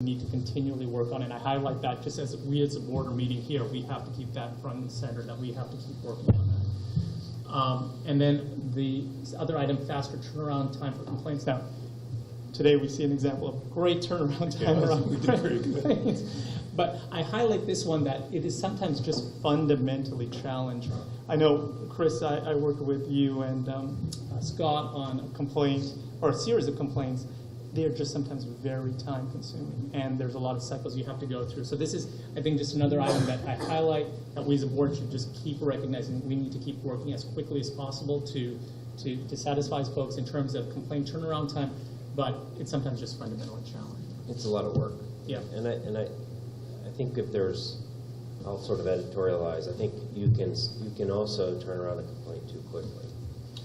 need to continually work on. And I highlight that just as we as a board are meeting here, we have to keep that front and center, that we have to keep working on that. And then the other item, faster turnaround time for complaints. Now, today we see an example of great turnaround time around complaints. But I highlight this one that it is sometimes just fundamentally challenging. I know, Chris, I worked with you and Scott on a complaint, or a series of complaints. They're just sometimes very time consuming, and there's a lot of cycles you have to go through. So this is, I think, just another item that I highlight that we as a board should just keep recognizing. We need to keep working as quickly as possible to satisfy folks in terms of complaint turnaround time, but it's sometimes just fundamentally challenging. It's a lot of work. Yeah. And I think if there's, I'll sort of editorialize, I think you can also turn around a complaint too quickly.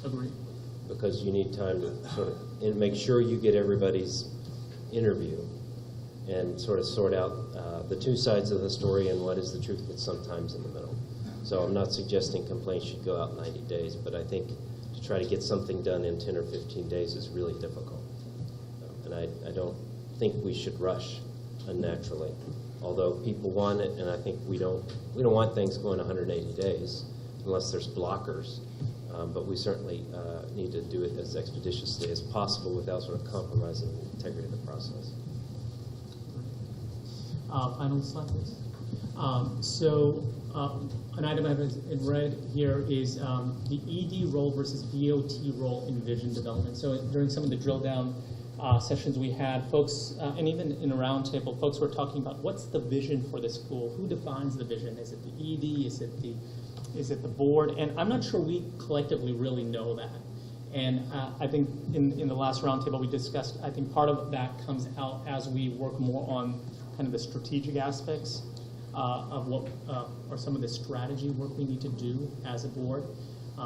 Agreed. Because you need time to sort of and make sure you get everybody's interview and sort of sort out the two sides of the story and what is the truth that's sometimes in the middle. So I'm not suggesting complaints should go out 90 days, but I think to try to get something done in 10 or 15 days is really difficult. And I don't think we should rush unnaturally, although people want it, and I think we don't want things going 180 days unless there's blockers. But we certainly need to do it as expeditiously as possible without sort of compromising the integrity of the process. Final slide, please. So an item I have in red here is the ED role versus BOT role in vision development. So during some of the drill down sessions we had, folks, and even in a roundtable, folks were talking about what's the vision for the school? Who defines the vision? Is it the ED? Is it the board? And I'm not sure we collectively really know that. And I think in the last roundtable we discussed, I think part of that comes out as we work more on kind of the strategic aspects of what or some of the strategy work we need to do as a board.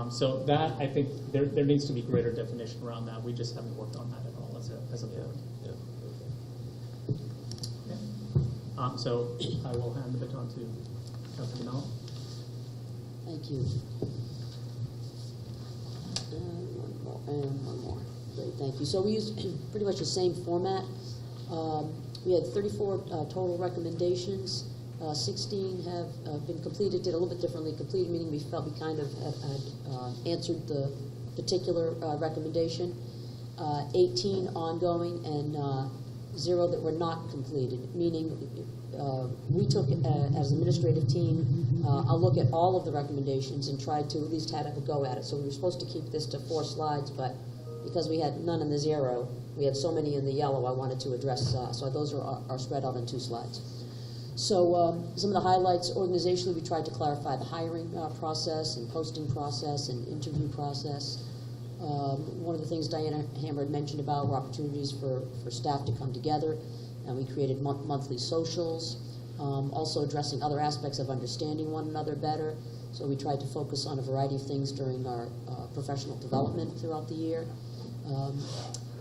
So that, I think, there needs to be greater definition around that. We just haven't worked on that at all as a board. Yeah. Yeah. So I will hand the baton to Councilor Manal. Thank you. And one more. Great, thank you. So we used pretty much the same format. We had 34 total recommendations. 16 have been completed, did a little bit differently. Completed meaning we felt we kind of had answered the particular recommendation. 18 ongoing and 0 that were not completed, meaning we took, as an administrative team, a look at all of the recommendations and tried to at least have a go at it. So we were supposed to keep this to 4 slides, but because we had none in the 0, we had so many in the yellow I wanted to address, so those are spread out on 2 slides. So some of the highlights, organizationally, we tried to clarify the hiring process and posting process and interview process. One of the things Diana Hammer had mentioned about were opportunities for staff to come together, and we created monthly socials, also addressing other aspects of understanding one another better. So we tried to focus on a variety of things during our professional development throughout the year,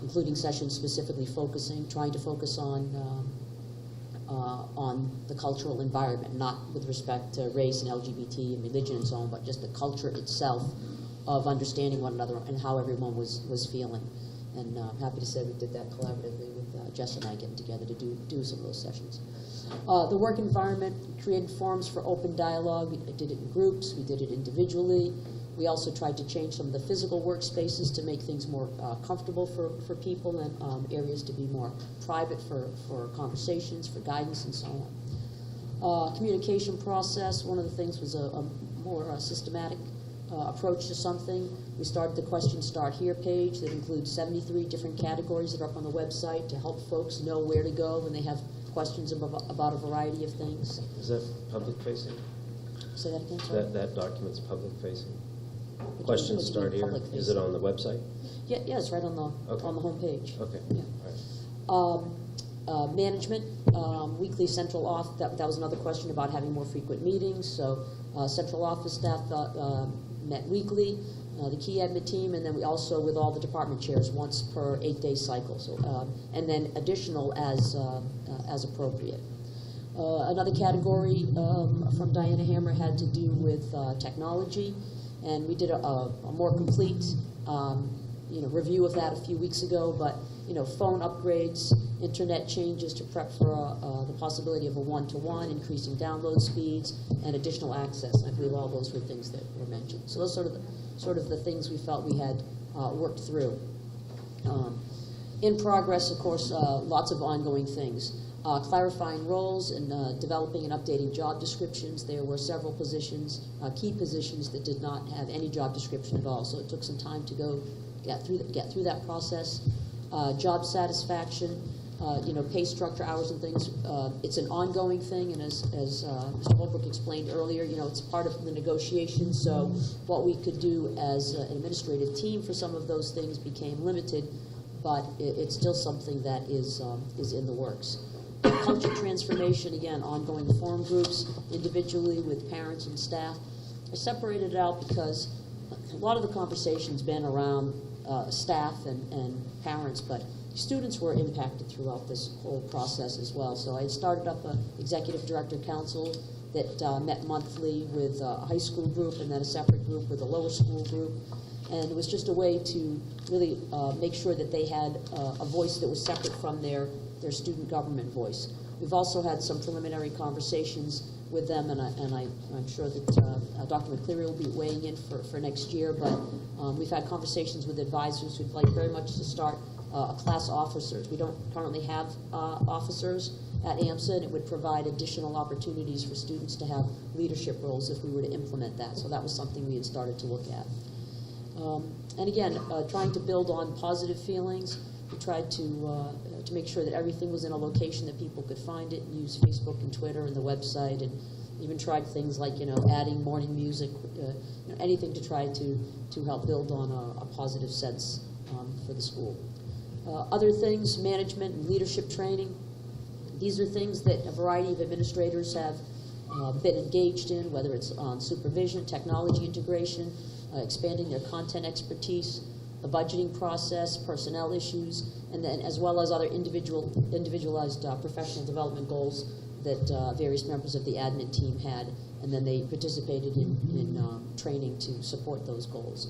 including sessions specifically trying to focus on the cultural environment, not with respect to race and LGBT and religion and so on, but just the culture itself of understanding one another and how everyone was feeling. And I'm happy to say we did that collaboratively with Jess and I getting together to do some of those sessions. The work environment, created forums for open dialogue. We did it in groups, we did it individually. We also tried to change some of the physical workspaces to make things more comfortable for people and areas to be more private for conversations, for guidance, and so on. Communication process, one of the things was a more systematic approach to something. We started the Question Start Here page that includes 73 different categories that are up on the website to help folks know where to go when they have questions about a variety of things. Is that public facing? Say that again, sorry? That document's public facing? Question Start Here. Is it on the website? Yeah, it's right on the home page. Okay. Yeah. All right. Management, weekly central office. That was another question about having more frequent meetings. So central office staff met weekly. The key admin team, and then we also with all the department chairs once per 8-day cycle. So and then additional as appropriate. Another category from Diana Hammer had to do with technology. And we did a more complete review of that a few weeks ago, but phone upgrades, internet changes to prep for the possibility of a one-to-one, increasing download speeds, and additional access. I believe all those were things that were mentioned. So those are sort of the things we felt we had worked through. In progress, of course, lots of ongoing things. Clarifying roles and developing and updating job descriptions. There were several positions, key positions, that did not have any job description at all. So it took some time to get through that process. Job satisfaction, pay structure, hours and things. It's an ongoing thing, and as Mr. Holbrook explained earlier, it's part of the negotiation. So what we could do as an administrative team for some of those things became limited, but it's still something that is in the works. Culture transformation, again, ongoing forum groups, individually with parents and staff. I separated it out because a lot of the conversation's been around staff and parents, but students were impacted throughout this whole process as well. So I started up an executive director council that met monthly with a high school group and then a separate group with a lower school group. And it was just a way to really make sure that they had a voice that was separate from their student government voice. We've also had some preliminary conversations with them, and I'm sure that Dr. Mccleary will be weighing in for next year, but we've had conversations with advisors who'd like very much to start a class officers. We don't currently have officers at Amsa, and it would provide additional opportunities for students to have leadership roles if we were to implement that. So that was something we had started to look at. And again, trying to build on positive feelings. We tried to make sure that everything was in a location that people could find it, and use Facebook and Twitter and the website, and even tried things like adding morning music, anything to try to help build on a positive sense for the school. Other things, management and leadership training. These are things that a variety of administrators have been engaged in, whether it's on supervision, technology integration, expanding their content expertise, the budgeting process, personnel issues, and then as well as other individualized professional development goals that various members of the admin team had, and then they participated in training to support those goals.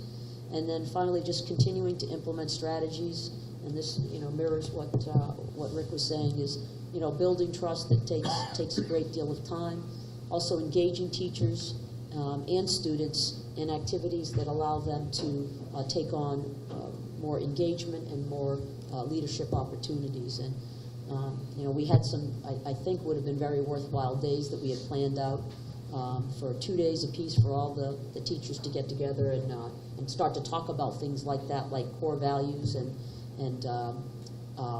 And then finally, just continuing to implement strategies, and this mirrors what Rick was saying, is building trust that takes a great deal of time. Also engaging teachers and students in activities that allow them to take on more engagement and more leadership opportunities. And we had some, I think, would have been very worthwhile days that we had planned out for 2 days apiece for all the teachers to get together and start to talk about things like that, like core values and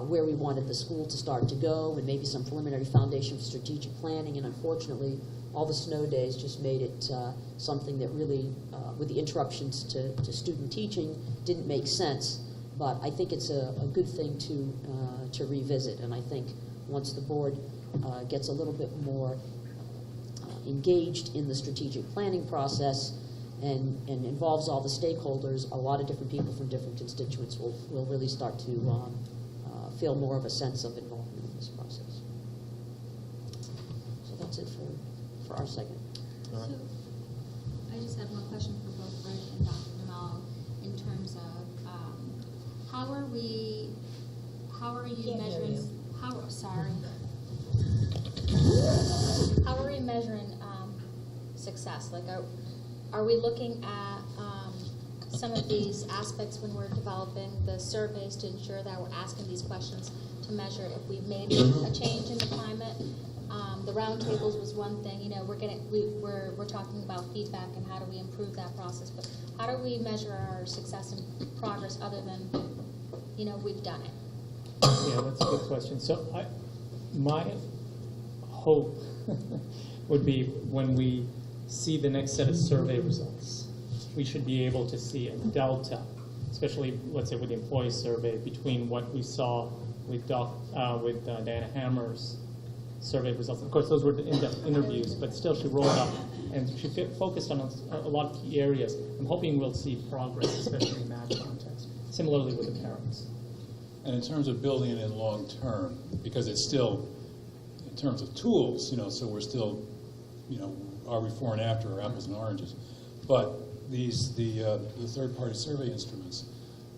where we wanted the school to start to go, and maybe some preliminary foundation for strategic planning. And unfortunately, all the snow days just made it something that really, with the interruptions to student teaching, didn't make sense. But I think it's a good thing to revisit. And I think once the board gets a little bit more engaged in the strategic planning process and involves all the stakeholders, a lot of different people from different constituents will really start to feel more of a sense of involvement in this process. So that's it for our segment. So I just have one question for both Rick and Dr. Demal in terms of how are you measuring? How are we measuring success? Like, are we looking at some of these aspects when we're developing the surveys to ensure that we're asking these questions to measure if we've made a change in the climate? The roundtables was one thing. We're talking about feedback and how do we improve that process. But how do we measure our success and progress other than we've done it? Yeah, that's a good question. So my hope would be when we see the next set of survey results, we should be able to see a delta, especially, let's say, with the employee survey, between what we saw with Diana Hammer's survey results. Of course, those were the in-depth interviews, but still she rolled up and she focused on a lot of key areas. I'm hoping we'll see progress, especially in that context. Similarly with the parents. And in terms of building it in long term, because it's still, in terms of tools, so we're still, are we before and after, or apples and oranges? But the third-party survey instruments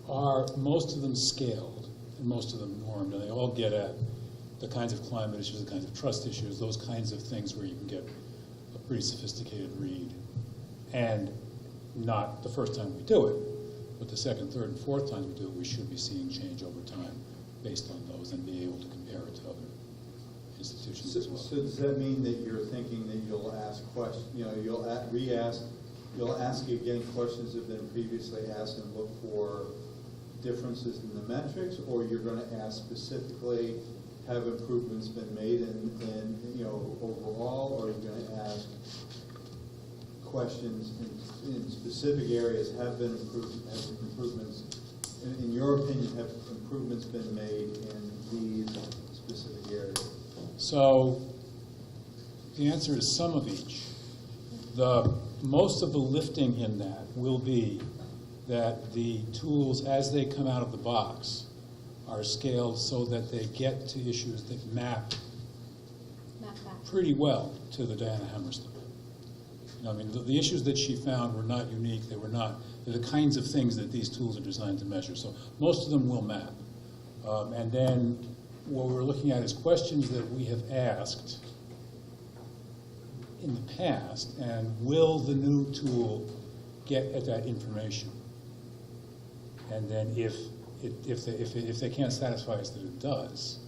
are most of them scaled, and most of them normed, and they all get at the kinds of climate issues, the kinds of trust issues, those kinds of things where you can get a pretty sophisticated read. And not the first time we do it, but the second, third, and fourth times we do it, we should be seeing change over time based on those and be able to compare it to other institutions as well. So does that mean that you're thinking that you'll ask questions, you'll ask again questions that have been previously asked and look for differences in the metrics, or you're going to ask specifically, have improvements been made in overall, or are you going to ask questions in specific areas, have improvements, in your opinion, have improvements been made in these specific areas? So the answer is some of each. Most of the lifting in that will be that the tools, as they come out of the box, are scaled so that they get to issues that map back. pretty well to the Diana Hammer stuff. I mean, the issues that she found were not unique. They're the kinds of things that these tools are designed to measure. So most of them will map. And then what we're looking at is questions that we have asked in the past, and will the new tool get at that information? And then if they can't satisfy us that it does,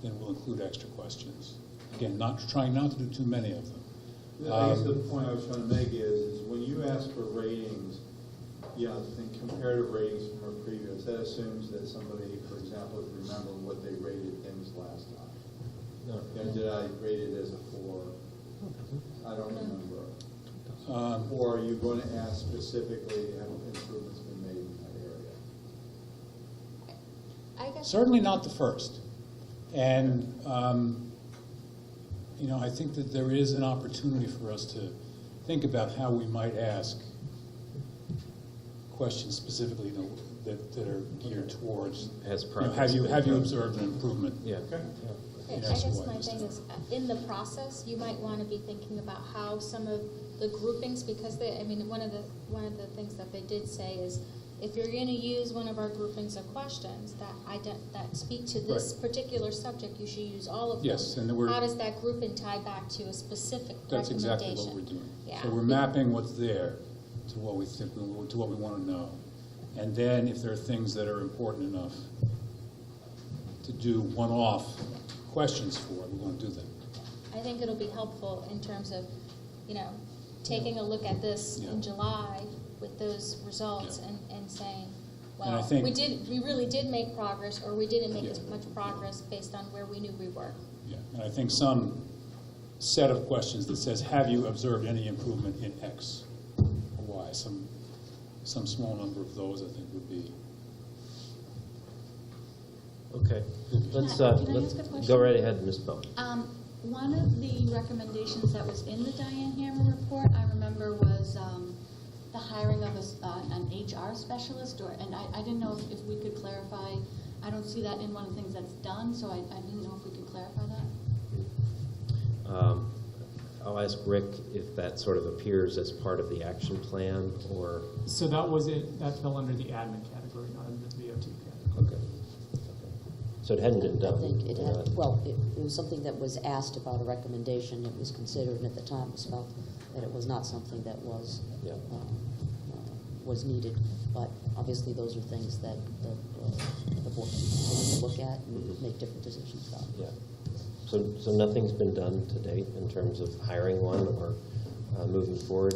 then we'll include extra questions. Again, trying not to do too many of them. I guess the point I was trying to make is when you ask for ratings, think comparative ratings from a previous, that assumes that somebody, for example, is remembering what they rated things last time. No. Did I rate it as a 4? I don't remember. Or are you going to ask specifically, have improvements been made in that area? I guess Certainly not the first. And I think that there is an opportunity for us to think about how we might ask questions specifically that are geared towards have you observed an improvement? Yeah. Okay. I guess my thing is, in the process, you might want to be thinking about how some of the groupings, because one of the things that they did say is, if you're going to use one of our groupings of questions that speak to this particular subject, you should use all of them. Yes, and how does that grouping tie back to a specific That's recommendation? exactly what we're doing. Yeah. So we're mapping what's there to what we think, to what we want to know. And then if there are things that are important enough to do one-off questions for, we want to do them. I think it'll be helpful in terms of, taking a look at this in July with those results and saying, well, And I think- we really did make progress, or we didn't make as much progress based on where we knew we were. Yeah, and I think some set of questions that says, have you observed any improvement in X or Y? Some small number of those, I think, would be. Okay. Let's Can I ask a question? go right ahead, Ms. Bowe. One of the recommendations that was in the Diane Hammer report, I remember, was the hiring of an HR specialist, and I didn't know if we could clarify. I don't see that in one of the things that's done, so I didn't know if we could clarify that. I'll ask Rick if that sort of appears as part of the action plan, or... So that fell under the admin category, not under the VOT category. Okay. So it hadn't been done. I think it had, it was something that was asked about a recommendation, it was considered, and at the time it was felt that it was not something that was needed. But obviously those are things that the board can look at and make different decisions about. Yeah. So nothing's been done to date in terms of hiring one or moving forward,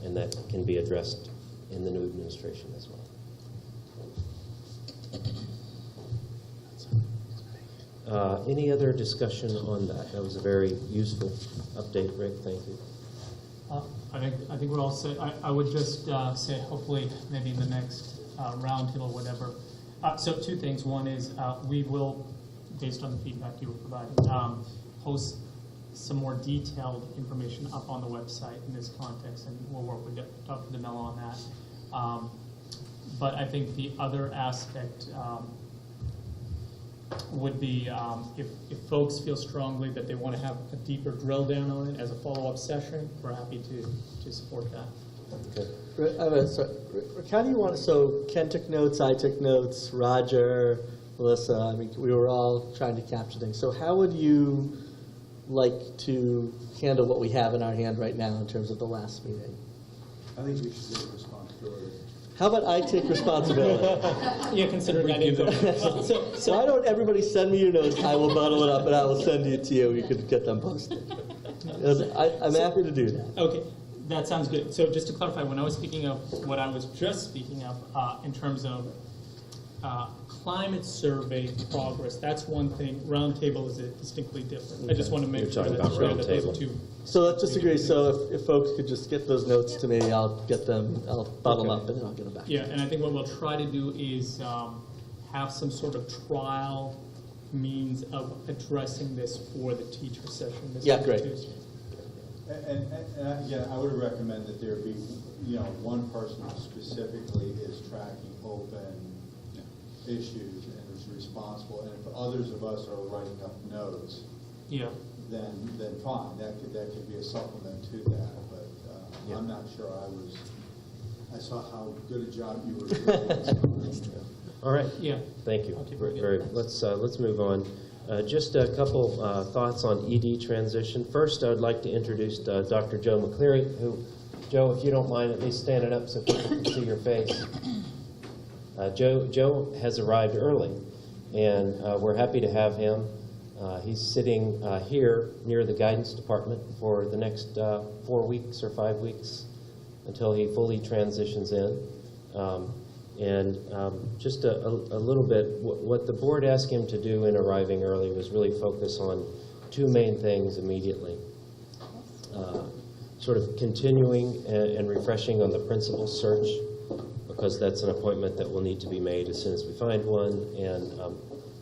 and that can be addressed in the new administration as well. Any other discussion on that? That was a very useful update, Rick. Thank you. I think we're all set. I would just say, hopefully, maybe in the next roundtable or whatever. So 2 things. One is we will, based on the feedback you were providing, post some more detailed information up on the website in this context, and we'll work with Dr. DeMello on that. But I think the other aspect would be if folks feel strongly that they want to have a deeper drill down on it as a follow-up session, we're happy to support that. How do you want, so Ken took notes, I took notes, Roger, Melissa, I mean, we were all trying to capture things. So how would you like to handle what we have in our hand right now in terms of the last meeting? I think we should take responsibility. How about I take responsibility? Yeah, considering I didn't vote. So Why don't everybody send me your notes, I will bundle it up and I will send it to you, you could get them posted. I'm happy to do that. okay, that sounds good. So just to clarify, when I was speaking of what I was just speaking of in terms of climate survey progress, that's one thing. Roundtable is distinctly different. I just want to make You're sure talking that about those are roundtable. two. So let's just agree, so if folks could just get those notes to me, I'll get them, I'll bundle them up and then I'll get them back. Yeah, and I think what we'll try to do is have some sort of trial means of addressing this for the teacher session this Yeah, great. Tuesday. And again, I would recommend that there be, one person who specifically is tracking open issues and is responsible. And if others of us are writing up notes, Yeah. then fine, that could be a supplement to that. But I'm not sure I saw how good a job you were doing. All right. Yeah. Thank you. Okay, very good. Very. Let's move on. Just a couple thoughts on ED transition. First, I would like to introduce Dr. Joe Mccleary, who, Joe, if you don't mind at least standing up so people can see your face. Joe has arrived early, and we're happy to have him. He's sitting here near the guidance department for the next 4 weeks or 5 weeks until he fully transitions in. Just a little bit, what the board asked him to do in arriving early was really focus on two main things immediately. Sort of continuing and refreshing on the principal search, because that's an appointment that will need to be made as soon as we find one, and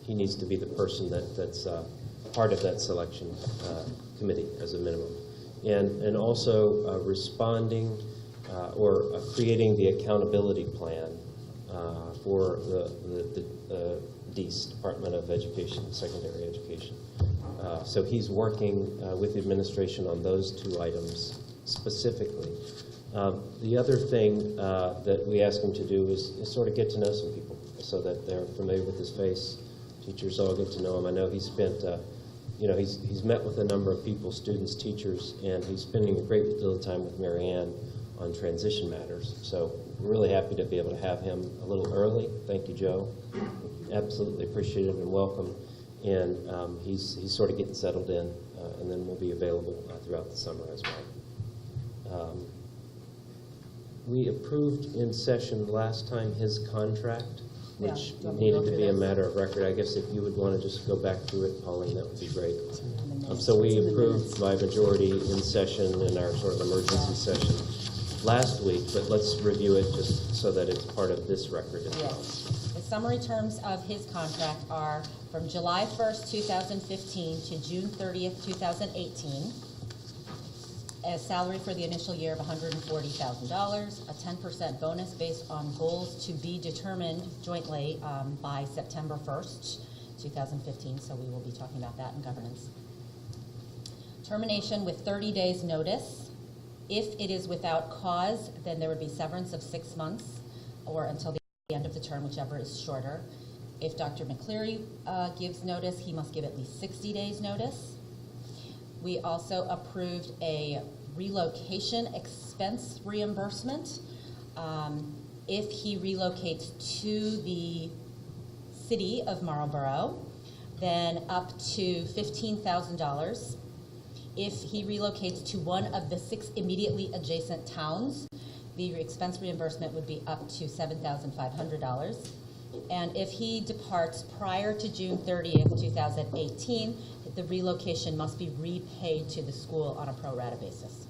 he needs to be the person that's part of that selection committee as a minimum. And also responding or creating the accountability plan for the DEAS, Department of Education, Secondary Education. So he's working with the administration on those two items specifically. The other thing that we ask him to do is sort of get to know some people so that they're familiar with his face. Teachers all get to know him. I know he's spent, he's met with a number of people, students, teachers, and he's spending a great deal of time with Mary Ann on transition matters. So we're really happy to be able to have him a little early. Thank you, Joe. Absolutely appreciative and welcome. And he's sort of getting settled in, and then we'll be available throughout the summer as well. We approved in session last time his contract, which needed to be a matter of record. I guess if you would want to just go back through it, Pauline, that would be great. So we approved by majority in session in our sort of emergency session last week, but let's review it just so that it's part of this record. Yes. The summary terms of his contract are from July 1st, 2015 to June 30th, 2018. A salary for the initial year of $140,000, a 10% bonus based on goals to be determined jointly by September 1st, 2015, so we will be talking about that in governance. Termination with 30 days notice. If it is without cause, then there would be severance of 6 months or until the end of the term, whichever is shorter. If Dr. Mccleary gives notice, he must give at least 60 days notice. We also approved a relocation expense reimbursement. If he relocates to the city of Marlborough, then up to $15,000. If he relocates to one of the 6 immediately adjacent towns, the expense reimbursement would be up to $7,500. And if he departs prior to June 30th, 2018, the relocation must be repaid to the school on a pro rata basis.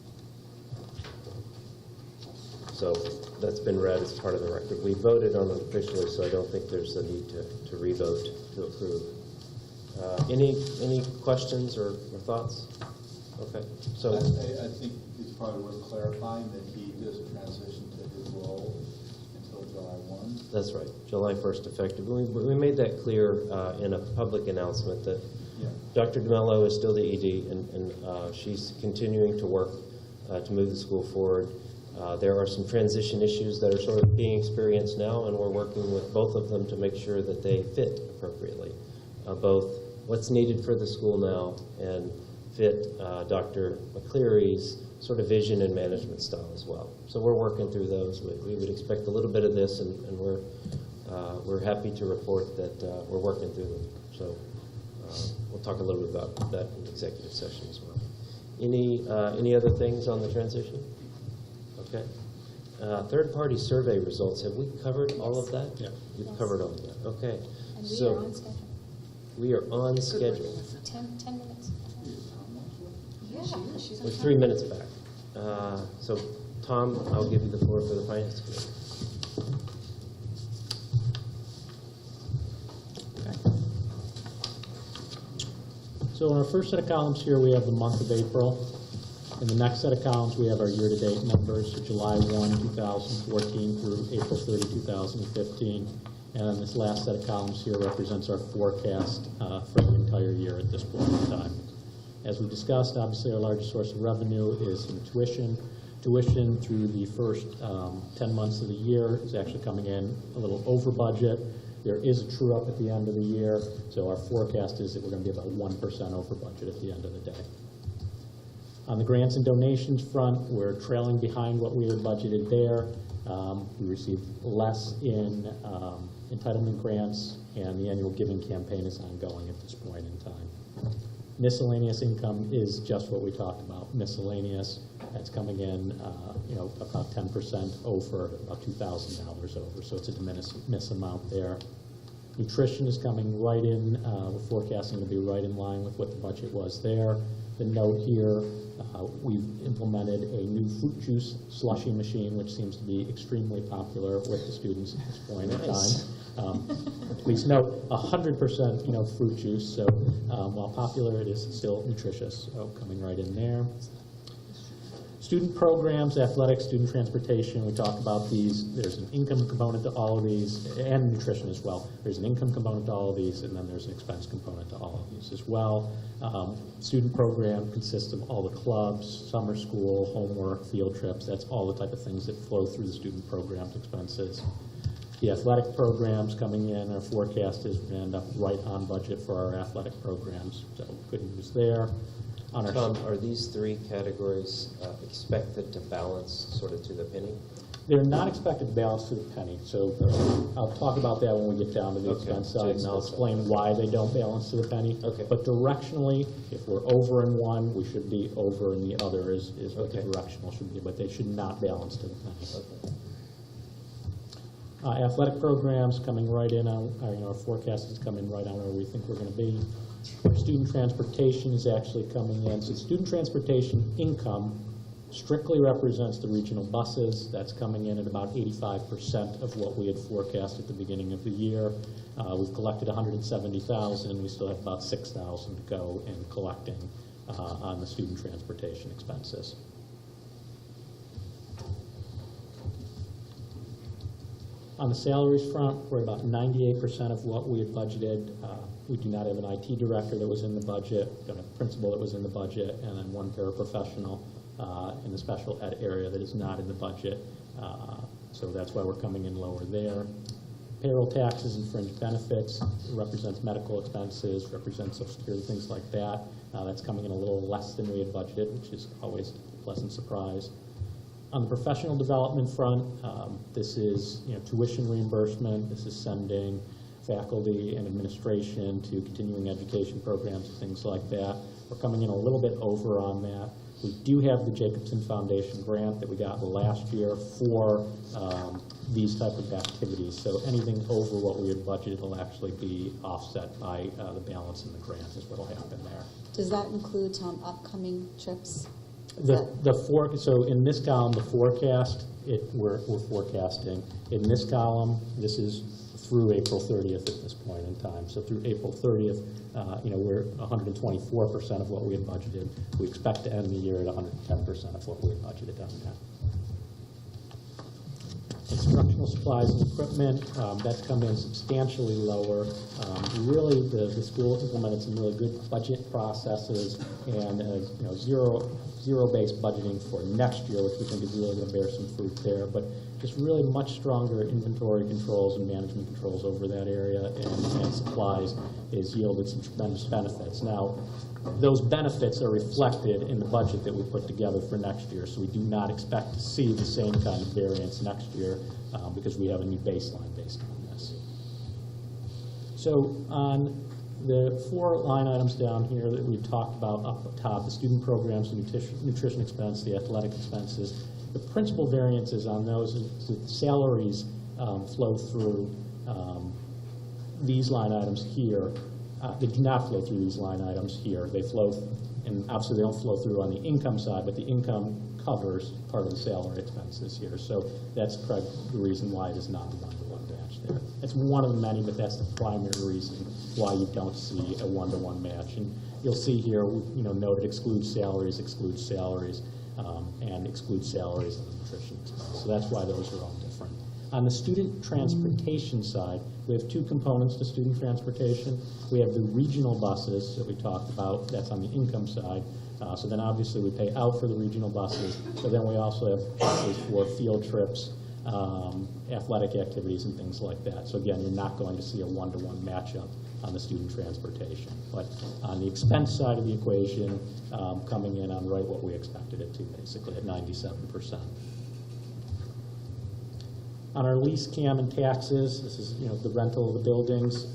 So that's been read as part of the record. We voted on it officially, so I don't think there's a need to re-vote to approve. Any questions or thoughts? Okay. So I think it's probably worth clarifying that he does a transition to his role until July 1. that's right, July 1st effective. We made that clear in a public announcement that Dr. DeMello is still the ED, and she's continuing to work to move the school forward. There are some transition issues that are sort of being experienced now, and we're working with both of them to make sure that they fit appropriately, both what's needed for the school now and fit Dr. Mccleary's sort of vision and management style as well. So we're working through those. We would expect a little bit of this, and we're happy to report that we're working through them. So we'll talk a little bit about that in the executive session as well. Any other things on the transition? Okay. Third-party survey results. Have we covered all of that? Yeah. You've covered all of that. Okay. And we So are on schedule. we are on schedule. 10 minutes. Yeah. We're 3 minutes back. So, Tom, I'll give you the floor for the Finance Committee. So in our first set of columns here, we have the month of April. In the next set of columns, we have our year-to-date numbers, July 1, 2014 through April 30, 2015. And then this last set of columns here represents our forecast for the entire year at this point in time. As we discussed, obviously our largest source of revenue is in tuition. Tuition through the first 10 months of the year is actually coming in a little over budget. There is a true-up at the end of the year, so our forecast is that we're going to be about 1% over budget at the end of the day. On the grants and donations front, we're trailing behind what we had budgeted there. We received less in entitlement grants, and the annual giving campaign is ongoing at this point in time. Miscellaneous income is just what we talked about. Miscellaneous, that's coming in, about 10% over, about $2,000 over. So it's a de minimis amount there. Nutrition is coming right in. We're forecasting to be right in line with what the budget was there. The note here, we've implemented a new fruit juice slushy machine, which seems to be extremely popular with the students at this point in time. Please note, 100% fruit juice. So while popular, it is still nutritious. So coming right in there. Student programs, athletics, student transportation, we talk about these. There's an income component to all of these, and nutrition as well. There's an income component to all of these, and then there's an expense component to all of these as well. Student program consists of all the clubs, summer school, homework, field trips. That's all the type of things that flow through the student program's expenses. The athletic programs coming in, our forecast is we're going to end up right on budget for our athletic programs, so good news there. Tom, are these three categories expected to balance sort of to the penny? They're not expected to balance to the penny, so I'll talk about that when we get down to the expense side, and I'll explain why they don't balance to the penny. Okay. But directionally, if we're over in one, we should be over in the other is what the directional should be, but they should not balance to the penny. Okay. Athletic programs coming right in on, our forecast is coming right on where we think we're going to be. Student transportation is actually coming in. So student transportation income strictly represents the regional buses. That's coming in at about 85% of what we had forecast at the beginning of the year. We've collected $170,000. We still have about $6,000 to go in collecting on the student transportation expenses. On the salaries front, we're about 98% of what we had budgeted. We do not have an IT director that was in the budget, we don't have a principal that was in the budget, and then one paraprofessional in the special ed area that is not in the budget. So that's why we're coming in lower there. Payroll taxes and fringe benefits represents medical expenses, represents Social Security, things like that. That's coming in a little less than we had budgeted, which is always a pleasant surprise. On the professional development front, this is tuition reimbursement. This is sending faculty and administration to continuing education programs and things like that. We're coming in a little bit over on that. We do have the Jacobson Foundation grant that we got last year for these type of activities. So anything over what we had budgeted will actually be offset by the balance in the grant is what will happen there. Does that include upcoming trips? So in this column, the forecast, we're forecasting. In this column, this is through April 30th at this point in time. So through April 30th, we're 124% of what we had budgeted. We expect to end the year at 110% of what we had budgeted on that. Instructional supplies and equipment, that's come in substantially lower. Really, the school implemented some really good budget processes and zero-based budgeting for next year, which we think is really going to bear some fruit there. But just really much stronger inventory controls and management controls over that area, and supplies has yielded some tremendous benefits. Now, those benefits are reflected in the budget that we put together for next year, so we do not expect to see the same kind of variance next year because we have a new baseline based on this. So on the 4 line items down here that we've talked about up top, the student programs, the nutrition expense, the athletic expenses, the principal variances on those is that salaries flow through these line items here. They do not flow through these line items here. They flow, and obviously they don't flow through on the income side, but the income covers part of the salary expenses here. So that's the reason why it is not a one-to-one match there. It's one of the many, but that's the primary reason why you don't see a one-to-one match. And you'll see here, noted excludes salaries, and excludes salaries on the nutrition expense. So that's why those are all different. On the student transportation side, we have 2 components to student transportation. We have the regional buses that we talked about. That's on the income side. So then obviously we pay out for the regional buses, but then we also have buses for field trips, athletic activities, and things like that. So again, you're not going to see a one-to-one matchup on the student transportation. But on the expense side of the equation, coming in on right what we expected it to, basically at 97%. On our lease, CAM, and taxes, this is the rental of the buildings,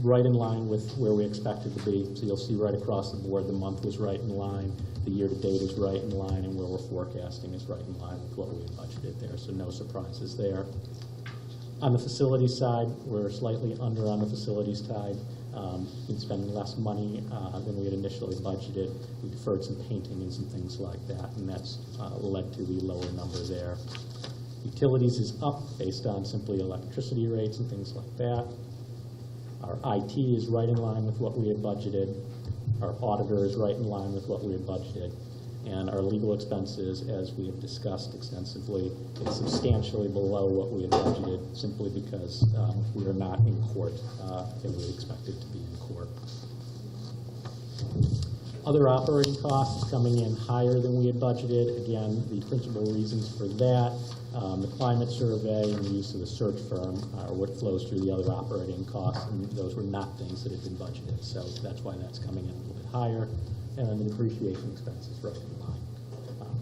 right in line with where we expected to be. So you'll see right across the board, the month was right in line, the year-to-date is right in line, and where we're forecasting is right in line with what we had budgeted there. So no surprises there. On the facilities side, we're slightly under on the facilities side. We've spending less money than we had initially budgeted. We deferred some painting and some things like that, and that's led to the lower number there. Utilities is up based on simply electricity rates and things like that. Our IT is right in line with what we had budgeted. Our auditor is right in line with what we had budgeted. And our legal expenses, as we have discussed extensively, is substantially below what we had budgeted simply because we are not in court and we expected to be in court. Other operating costs coming in higher than we had budgeted. Again, the principal reasons for that, the climate survey and the use of the search firm are what flows through the other operating costs, and those were not things that had been budgeted. So that's why that's coming in a little bit higher. And then the depreciation expense is right in line.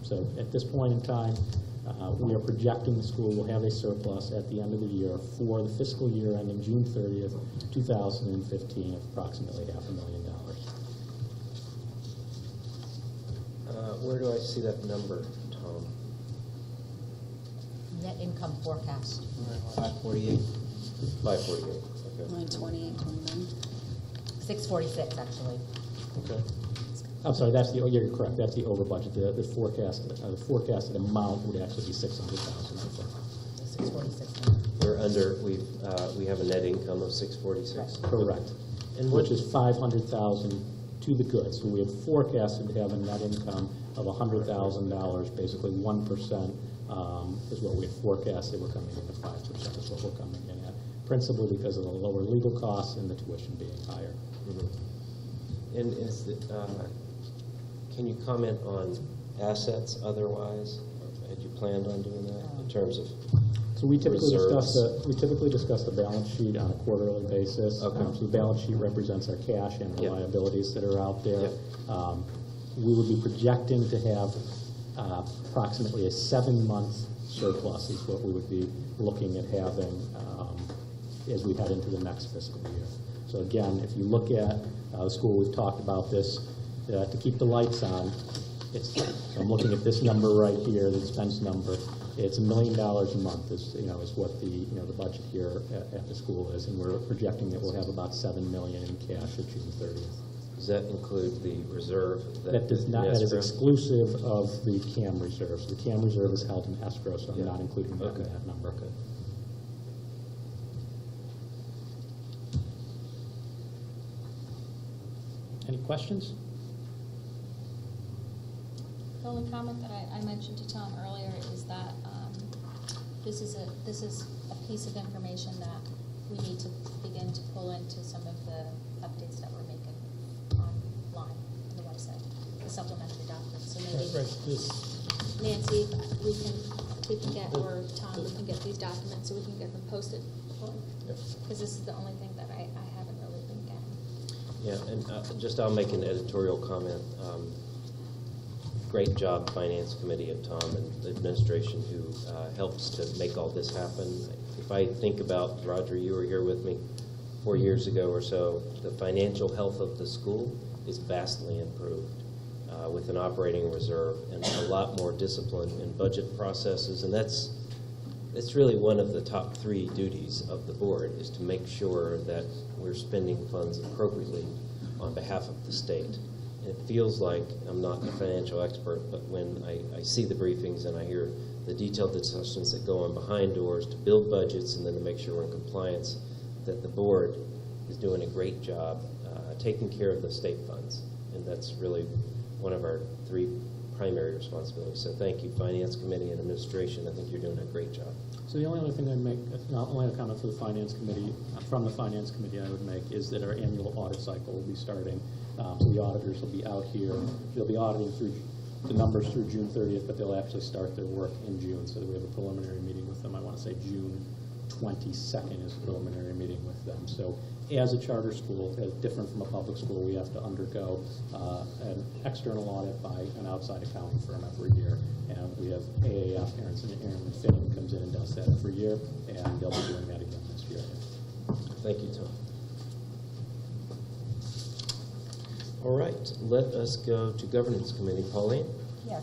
So at this point in time, we are projecting the school will have a surplus at the end of the year for the fiscal year ending June 30th, 2015 of approximately $500,000. Where do I see that number, Tom? Net income forecast. 548? 548, okay. Line 28, 29. 646, actually. Okay. I'm sorry, you're correct. That's the over budget. The forecasted amount would actually be $600,000. 646. We're under, we have a net income of 646? Correct. And which is $500,000 to the good. So we had forecasted to have a net income of $100,000, basically 1% is what we had forecasted. We're coming in at 5% is what we're coming in at, principally because of the lower legal costs and the tuition being higher. Mm-hmm. And can you comment on assets otherwise? Had you planned on doing that in terms of So we typically reserves? discuss the balance sheet on a quarterly basis. Okay. So the balance sheet represents our cash and our Yep. liabilities that are out there. Yep. We would be projecting to have approximately a 7-month surplus is what we would be looking at having as we head into the next fiscal year. So again, if you look at the school, we've talked about this, to keep the lights on. I'm looking at this number right here, the expense number. It's $1 million a month is what the budget here at the school is, and we're projecting that we'll have about $7 million in cash at June 30th. Does that include the reserve? That does not. That is escrow? exclusive of the CAM reserve. So the CAM reserve is held in escrow, so I'm Yeah. not including that in Okay. that number. Okay. Any questions? The only comment that I mentioned to Tom earlier is that this is a piece of information that we need to begin to pull into some of the updates that we're making online on the website, the supplementary documents. So maybe Nancy, we can get, or Tom, we can get these documents so we can get them posted. Because this is the only thing that I haven't really been getting. Yeah, and I'll make an editorial comment. Great job, Finance Committee and Tom and the administration who helps to make all this happen. If I think about, Roger, you were here with me 4 years ago or so, the financial health of the school is vastly improved with an operating reserve and a lot more discipline in budget processes. And that's really one of the top 3 duties of the board, is to make sure that we're spending funds appropriately on behalf of the state. And it feels like, I'm not a financial expert, but when I see the briefings and I hear the detailed discussions that go on behind doors to build budgets and then to make sure we're in compliance, that the board is doing a great job taking care of the state funds. And that's really one of our 3 primary responsibilities. So thank you, Finance Committee and Administration. I think you're doing a great job. So the only other thing I'd make, not only a comment for the Finance Committee, from the Finance Committee I would make, is that our annual audit cycle will be starting. So the auditors will be out here. They'll be auditing through the numbers through June 30th, but they'll actually start their work in June. So that we have a preliminary meeting with them. I want to say June 22nd is a preliminary meeting with them. So as a charter school, as different from a public school, we have to undergo an external audit by an outside accounting firm every year. And we have AAF, Aaron Finn, comes in and does that every year, and they'll be doing that again this year. Thank you, Tom. All right, let us go to Governance Committee. Pauline? Yes.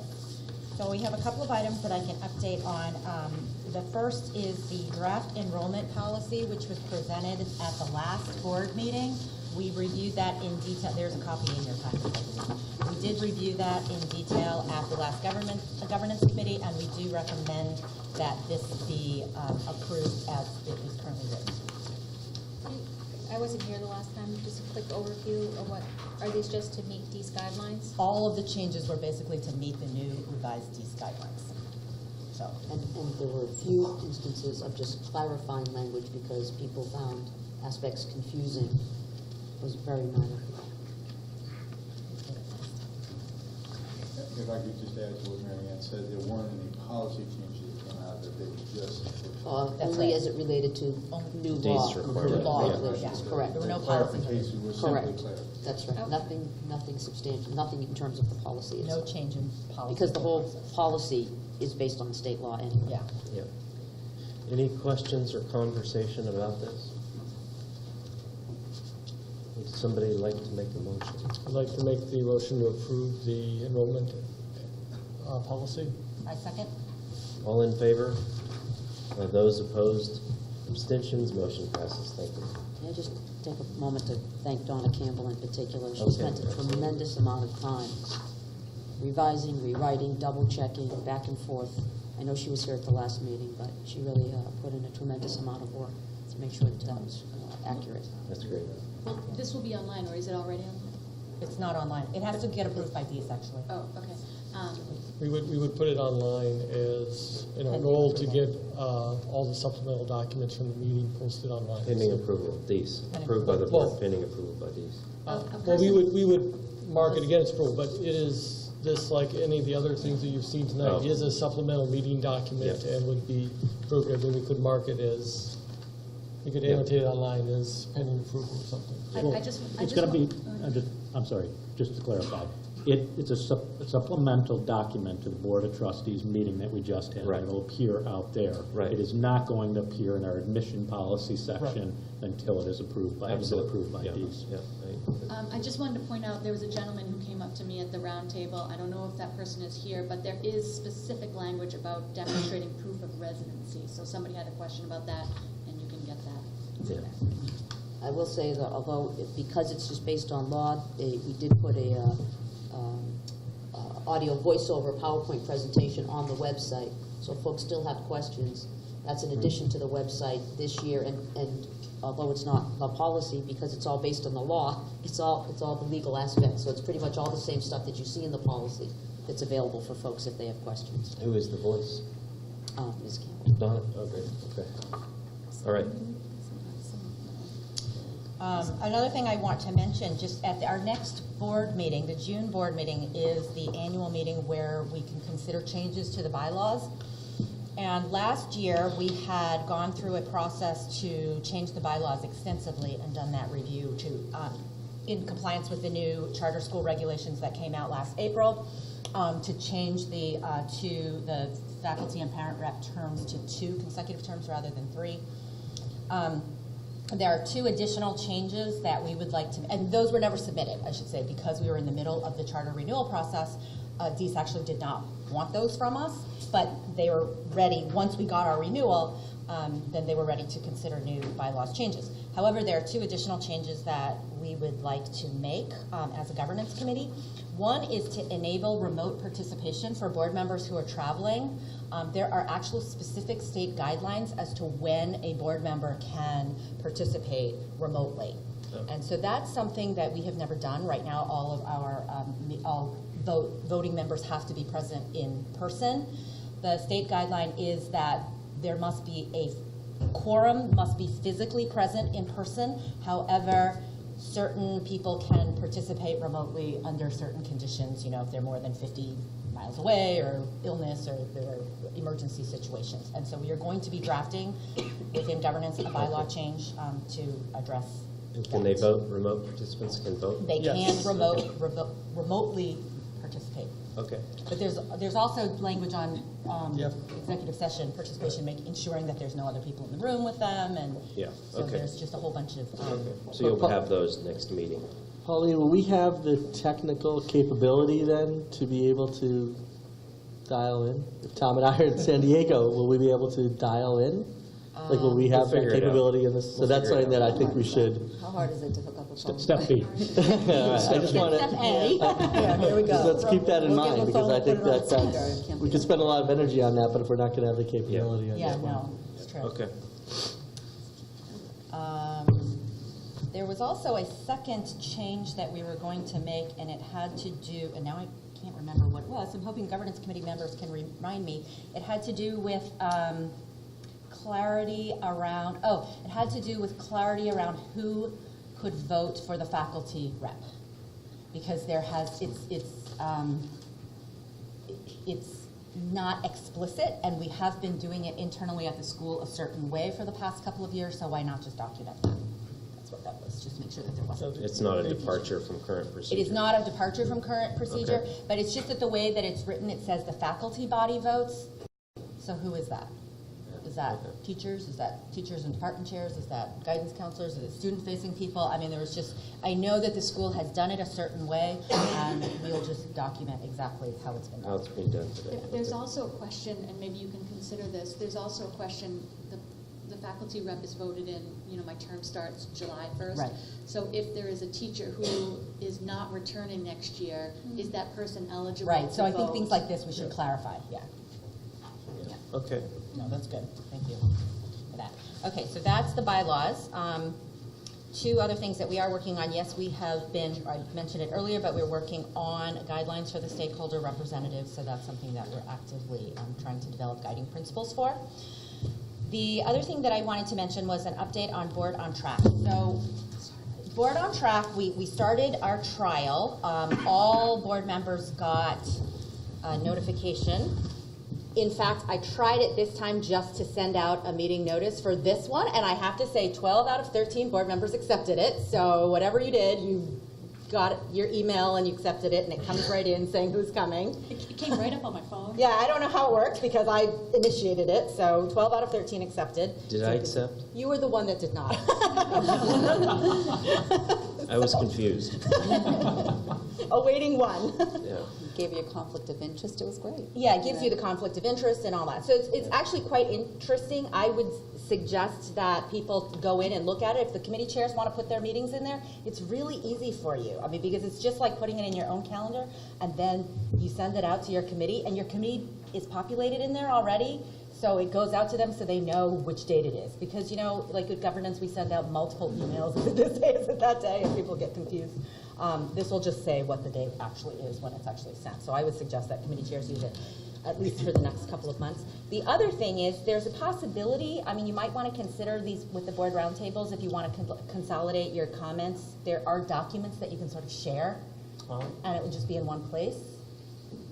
So we have a couple of items that I can update on. The first is the draft enrollment policy, which was presented at the last board meeting. We reviewed that in detail. There's a copy in your packet. We did review that in detail at the last governance committee, and we do recommend that this be approved as it is currently written. I wasn't here the last time. Just a quick overview of what, are these just to meet these guidelines? All of the changes were basically to meet the new revised DEAS guidelines. So, And there were a few instances of just clarifying language because people found aspects confusing. It was very minor. If I could just add to what Mary Ann said, there weren't any policy changes that came out, that they were just. That's Only right. as it related to new Deeds law. requirement. Law Yeah. regulations, Yeah. correct. There were no The policies. clarifications were simply Correct. clarified. That's right. Okay. Nothing substantial, nothing in terms of the policy no itself. change in policy. Because the whole process. policy is based on state law anyway. Yeah. Yeah. Any questions or conversation about this? Would somebody like to make a motion? I'd like to make the motion to approve the enrollment policy. I second. All in favor? Those opposed? Abstentions? Motion passes. Thank you. May I just take a moment to thank Donna Campbell in particular. She Okay. spent a tremendous amount of time revising, rewriting, double-checking, back and forth. I know she was here at the last meeting, but she really put in a tremendous amount of work to make sure that was accurate. That's great. Well, this will be online, or is it already online? It's not online. It has to get approved by DEAS, actually. Oh, okay. We would put it online as, goal to get all the supplemental documents from the meeting posted online. Pending approval, these. Approved by the Well- board, pending approval by these. Well, we would mark it against approval, but it is, this, like any of the other things that you've seen tonight, Oh. is a supplemental meeting document Yeah. and would be approved, and then we could mark it as, you could annotate it online as pending approval or something. Well, I just It's going to be, want- I'm sorry, just to clarify. It's a supplemental document to the Board of Trustees meeting that we just had. Right. It'll appear out there. Right. It is not going to appear in our admission policy section until it is approved by, Absolutely. Yeah. DEAS. Yeah. I just wanted to point out, there was a gentleman who came up to me at the round table. I don't know if that person is here, but there is specific language about demonstrating proof of residency. So somebody had a question about that, and you can get that. Yeah. I will say that although, because it's just based on law, we did put a audio voiceover PowerPoint presentation on the website. So if folks still have questions, that's in addition to the website this year. And although it's not a policy, because it's all based on the law, it's all the legal aspects. So it's pretty much all the same stuff that you see in the policy that's available for folks if they have questions. Who is the voice? Ms. Campbell. Donna? Oh, great, okay. All right. Another thing I want to mention, just at our next board meeting, the June board meeting, is the annual meeting where we can consider changes to the bylaws. And last year, we had gone through a process to change the bylaws extensively and done that review in compliance with the new charter school regulations that came out last April, to change the faculty and parent rep terms to 2 consecutive terms rather than 3. There are 2 additional changes that we would like to, and those were never submitted, I should say, because we were in the middle of the charter renewal process. DEES actually did not want those from us, but they were ready. Once we got our renewal, then they were ready to consider new bylaws changes. However, there are 2 additional changes that we would like to make as a governance committee. One is to enable remote participation for board members who are traveling. There are actual specific state guidelines as to when a board member can participate remotely. And so that's something that we have never done. Right now, all of our voting members have to be present in person. The state guideline is that there must be a quorum, must be physically present in person. However, certain people can participate remotely under certain conditions, if they're more than 50 miles away, or illness, or there are emergency situations. And so we are going to be drafting within governance a bylaw change to address And can they vote? Remote participants can vote? They Yes. can remotely participate. Okay. But there's also language on Yep. executive session participation, ensuring that there's no other people in the room with them, and Yeah, so okay. there's just a whole bunch of. So you'll have those next meeting. Pauline, will we have the technical capability then to be able to dial in? If Tom and I are in San Diego, will we be able to dial in? Like, will we have We'll that figure it out. capability in this? So We'll that's figure it something that out. I think we should. How hard is it to hook up a phone? Step B. All right, I just want Step to. A. Yeah, there we go. Let's keep that in We'll give mind, them a because phone, I put think it on that speaker, that's, it can't we be could spend a lot of energy on that, but if we're not going to have the capability, I Yeah, just want. no, it's true. Okay. There was also a second change that we were going to make, and it had to do, and now I can't remember what it was. I'm hoping governance committee members can remind me. It had to do with clarity around, who could vote for the faculty rep. Because it's not explicit, and we have been doing it internally at the school a certain way for the past couple of years, so why not just document that? That's what that was, just make sure that there wasn't. It's not a departure from current procedure. It is not a departure from current procedure, Okay. but it's just that the way that it's written, it says the faculty body votes. So who is that? Is that Okay. teachers? Is that teachers and department chairs? Is that guidance counselors? Is it student-facing people? I mean, I know that the school has done it a certain way, and we'll just document exactly how it's been How done. it's being done today. There's Okay. also a question, and maybe you can consider this, there's also a question, the faculty rep is voted in, my term starts July 1st. Right. So if there is a teacher who is not returning next year, is that person eligible Right, so to I think vote? things like this we should clarify, yeah. Okay. No, that's good. Thank you for that. Okay, so that's the bylaws. 2 other things that we are working on. Yes, we have been, I mentioned it earlier, but we're working on guidelines for the stakeholder representatives, so that's something that we're actively trying to develop guiding principles for. The other thing that I wanted to mention was an update on Board on Track. So, Board on Track, we started our trial. All board members got a notification. In fact, I tried it this time just to send out a meeting notice for this one, and I have to say 12 out of 13 board members accepted it. So whatever you did, you got your email and you accepted it, and it comes right in saying who's coming. It came right up on my phone. Yeah, I don't know how it works because I initiated it, so 12 out of 13 accepted. Did I accept? You were the one that did not. I was confused. Awaiting one. Yeah. Gave you a conflict of interest, it was great. Yeah, it gives you the conflict of interest and all that. So it's actually quite interesting. I would suggest that people go in and look at it. If the committee chairs want to put their meetings in there, it's really easy for you. I mean, because it's just like putting it in your own calendar, and then you send it out to your committee, and your committee is populated in there already. So it goes out to them so they know which date it is. Because, like with governance, we send out multiple emails. This day is it that day, and people get confused. This will just say what the date actually is when it's actually sent. So I would suggest that committee chairs use it. at least for the next couple of months. The other thing is, there's a possibility, I mean, you might want to consider these with the board roundtables if you want to consolidate your comments. There are documents that you can sort of share, and it would just be in one place,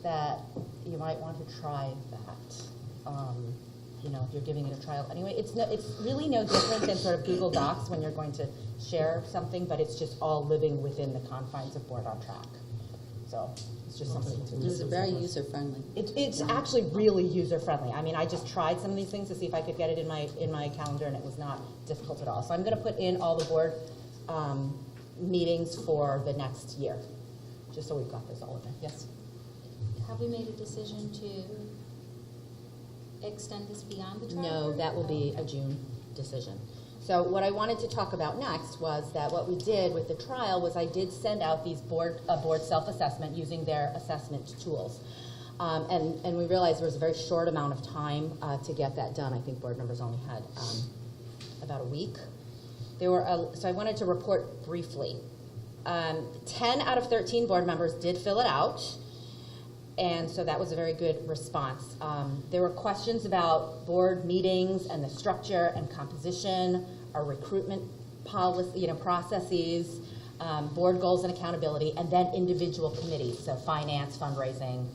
that you might want to try that. You know, if you're giving it a trial anyway. It's really no different than sort of Google Docs when you're going to share something, but it's just all living within the confines of Board on Track. So it's just something to It's very user-friendly. It's actually really user-friendly. I mean, I just tried some of these things to see if I could get it in my calendar, and it was not difficult at all. So I'm going to put in all the board meetings for the next year, just so we've got this all in there. Yes? Have we made a decision to extend this beyond the trial? No, that will be a June decision. So what I wanted to talk about next was that what we did with the trial was I did send out these board self-assessment using their assessment tools. And we realized there was a very short amount of time to get that done. I think board members only had about a week. So I wanted to report briefly. 10 out of 13 board members did fill it out. And so that was a very good response. There were questions about board meetings and the structure and composition, our recruitment policy, processes, board goals and accountability, and then individual committees, so finance, fundraising,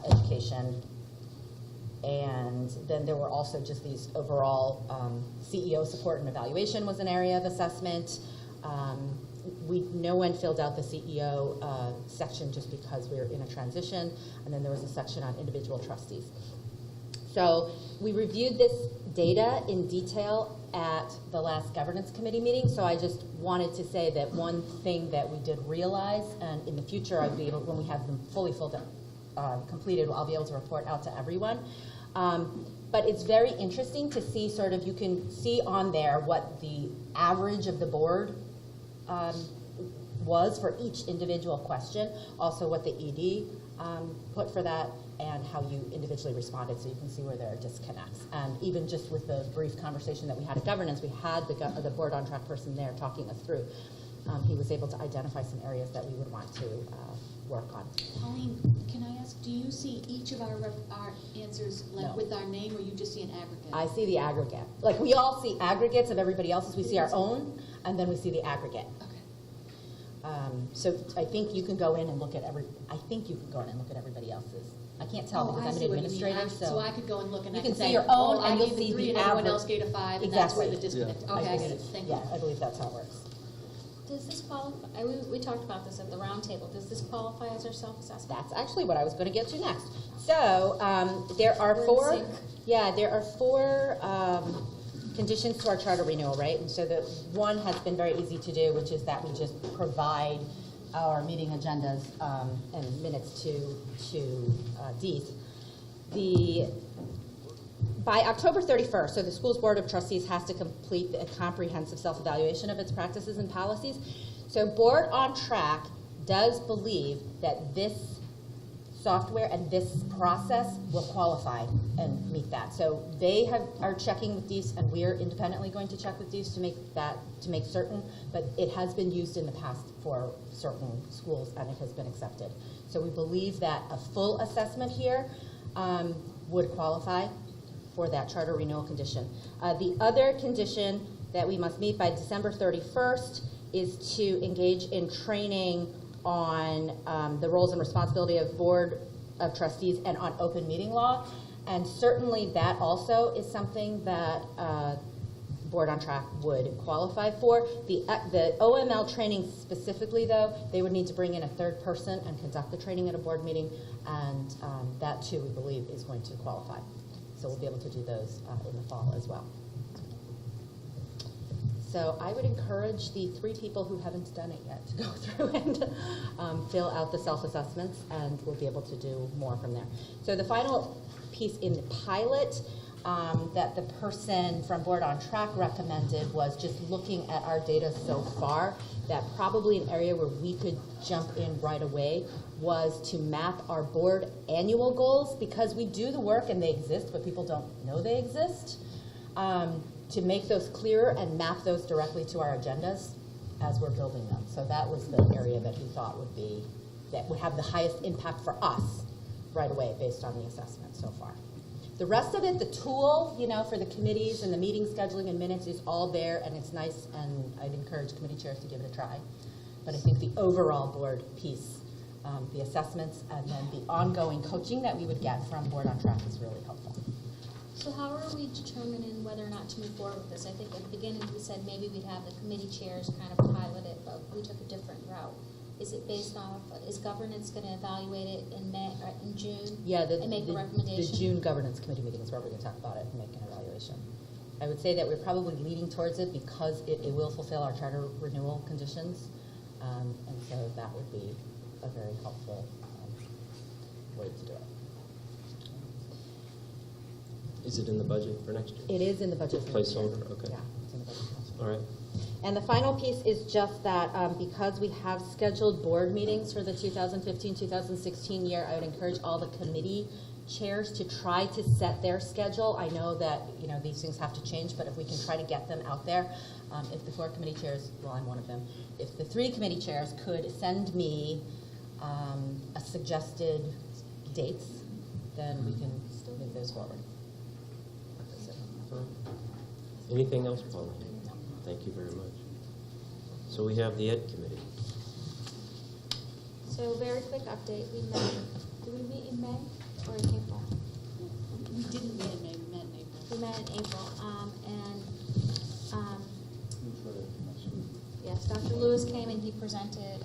education. And then there were also just these overall CEO support and evaluation was an area of assessment. No one filled out the CEO section just because we were in a transition, and then there was a section on individual trustees. So we reviewed this data in detail at the last governance committee meeting, so I just wanted to say that one thing that we did realize, and in the future I'll be able, when we have them fully completed, I'll be able to report out to everyone. But it's very interesting to see sort of, you can see on there what the average of the board was for each individual question, also what the ED put for that, and how you individually responded, so you can see where there are disconnects. And even just with the brief conversation that we had at governance, we had the board on track person there talking us through. He was able to identify some areas that we would want to work on. Pauline, can I ask, do you see each of our answers like No. with our name, or you just see an aggregate? I see the aggregate. Like, we all see aggregates of everybody else's. We see our own, and then we see the aggregate. Okay. So I think you can go in and look at everybody else's. I can't tell because I'm an administrator, So I could go and look and you I can could see say, your own, I and you'll gave see the 3 the and everyone average. else gave a 5, and that's where the Exactly. disconnect. Yeah. Okay, I figured thank you. Yeah, I believe that's how it works. Does this qualify, we talked about this at the roundtable, does this qualify as our self-assessment? That's actually what I was going to get to next. So there are We're in four conditions to our charter renewal, right? And so the one has been very easy to do, which is that we just provide our meeting agendas and minutes to Dees. By October 31st, so the school's Board of Trustees has to complete a comprehensive self-evaluation of its practices and policies. So Board on Track does believe that this software and this process will qualify and meet that. So they are checking with Dees, and we are independently going to check with Dees to make certain, but it has been used in the past for certain schools, and it has been accepted. So we believe that a full assessment here would qualify for that charter renewal condition. The other condition that we must meet by December 31st is to engage in training on the roles and responsibility of Board of Trustees and on open meeting law. And certainly that also is something that Board on Track would qualify for. The OML training specifically, though, they would need to bring in a third person and conduct the training at a board meeting, and that too, we believe, is going to qualify. So we'll be able to do those in the fall as well. So I would encourage the 3 people who haven't done it yet to go through and fill out the self-assessments, and we'll be able to do more from there. So the final piece in the pilot that the person from Board on Track recommended was just looking at our data so far, that probably an area where we could jump in right away was to map our board annual goals, because we do the work and they exist, but people don't know they exist, to make those clearer and map those directly to our agendas as we're building them. So that was the area that we thought would have the highest impact for us right away based on the assessment so far. The rest of it, the tool, for the committees and the meeting scheduling and minutes is all there, and it's nice, and I'd encourage committee chairs to give it a try. But I think the overall board piece, the assessments, and then the ongoing coaching that we would get from Board on Track is really helpful. So how are we determining whether or not to move forward with this? I think at the beginning we said maybe we'd have the committee chairs kind of pilot it, but we took a different route. Is it based off, is governance going to evaluate it in May, or in June? Yeah, and make a recommendation? The June governance committee meeting is where we're going to talk about it and make an evaluation. I would say that we're probably leaning towards it because it will fulfill our charter renewal conditions, and so that would be a very helpful way to do it. Is it in the budget for next year? It is in the budget for next year. Placeholder, okay. Yeah, it's in the budget for next year. All right. And the final piece is just that because we have scheduled board meetings for the 2015-2016 year, I would encourage all the committee chairs to try to set their schedule. I know that these things have to change, but if we can try to get them out there, if the 4 committee chairs, well, I'm one of them, if the 3 committee chairs could send me a suggested dates, then we can move those forward. Anything else, Paula? Thank you very much. So we have the Ed Committee. So very quick update. We met. Did we meet in May or in April? We didn't meet in May, we met in April. We met in April, yes, Dr. Lewis came and he presented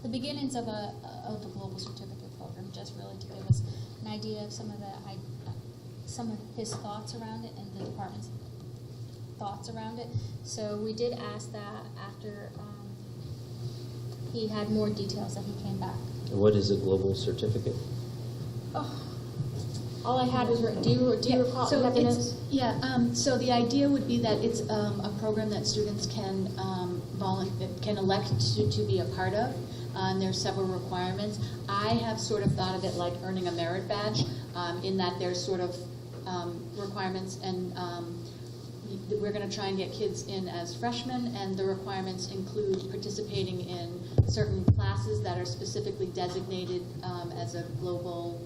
the beginnings of a global certificate program, just really to give us an idea of some of his thoughts around it and the department's thoughts around it. So we did ask that after he had more details that he came back. And what is a global certificate? Oh, all I had was, do you recall? So you have the it's, notes? so the idea would be that it's a program that students can elect to be a part of. And there's several requirements. I have sort of thought of it like earning a merit badge, in that there's sort of requirements, and we're going to try and get kids in as freshmen, and the requirements include participating in certain classes that are specifically designated as a global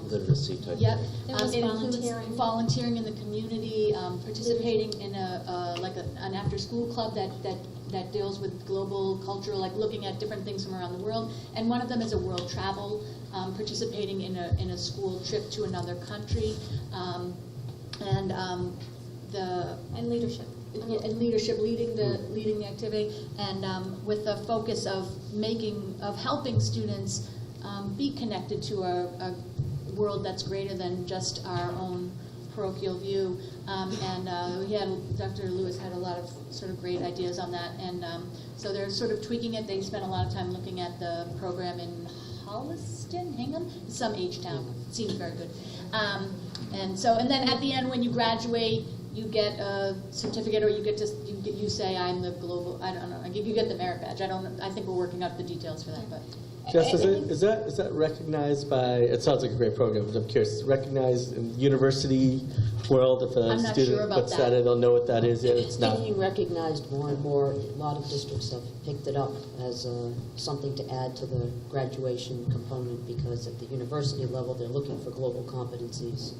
Literacy type Yep. thing. There was It includes volunteering. volunteering in the community, participating in an after-school club that deals with global culture, like looking at different things from around the world. And one of them is a world travel, participating in a school trip to another country, And leadership. and leadership, leading the activity, and with the focus of helping students be connected to a world that's greater than just our own parochial view. Dr. Lewis had a lot of sort of great ideas on that, and so they're sort of tweaking it. They spent a lot of time looking at the program in Holliston, Hingham, some H-town. It seems very good. And then at the end, when you graduate, you get a certificate, or you say I'm the global. I don't know. You get the merit badge. I don't know. I think we're working out the details for that, but. Jess, is that recognized by? It sounds like a great program, but I'm curious. Is it recognized in the university world? If a I'm not student sure about puts that. in, they'll know what that is. Yeah, it's not. Being recognized more and more. A lot of districts have picked it up as something to add to the graduation component, because at the university level, they're looking for global competencies.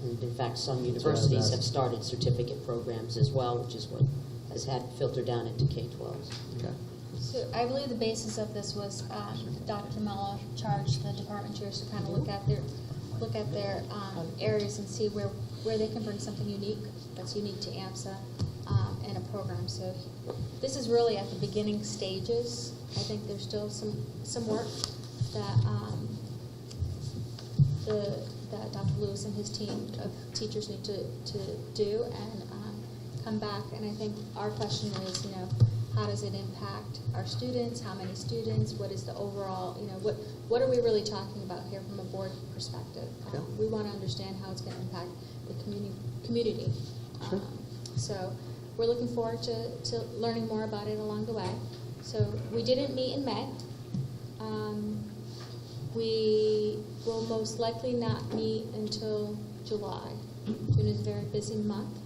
And in fact, some universities have started certificate programs as well, which is what has had filtered down into K-12. Okay. So I believe the basis of this was Dr. Mello charged the department chairs to kind of look at their areas and see where they can bring something unique that's unique to Amsa and a program. So this is really at the beginning stages. I think there's still some work that that Dr. Lewis and his team of teachers need to do and come back. And I think our question is, how does it impact our students? How many students? What is the overall, what are we really talking about here from a board perspective? We want to understand how it's going to impact the community. Sure. So we're looking forward to learning more about it along the way. So we didn't meet in May. We will most likely not meet until July. June is a very busy month,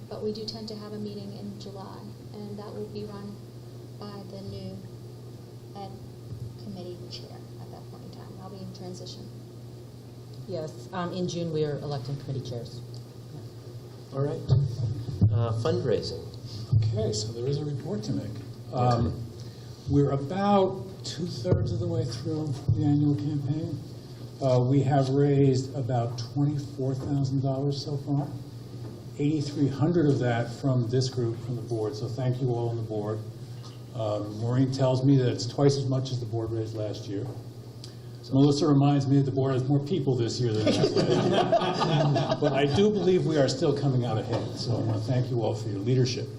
but we do tend to have a meeting in July, and that will be run by the new Ed Committee chair at that point transition? Yes, in June, we are electing committee chairs. All right. Fundraising. Okay, so there is a report to make. We're about 2/3 of the way through the annual campaign. We have raised about $24,000 so far. 8,300 of that from this group, from the board, so thank you all on the board. Maureen tells me that it's twice as much as the board raised last year. Melissa reminds me that the board has more people this year than it has last year. But I do believe we are still coming out ahead, so I want to thank you all for your leadership.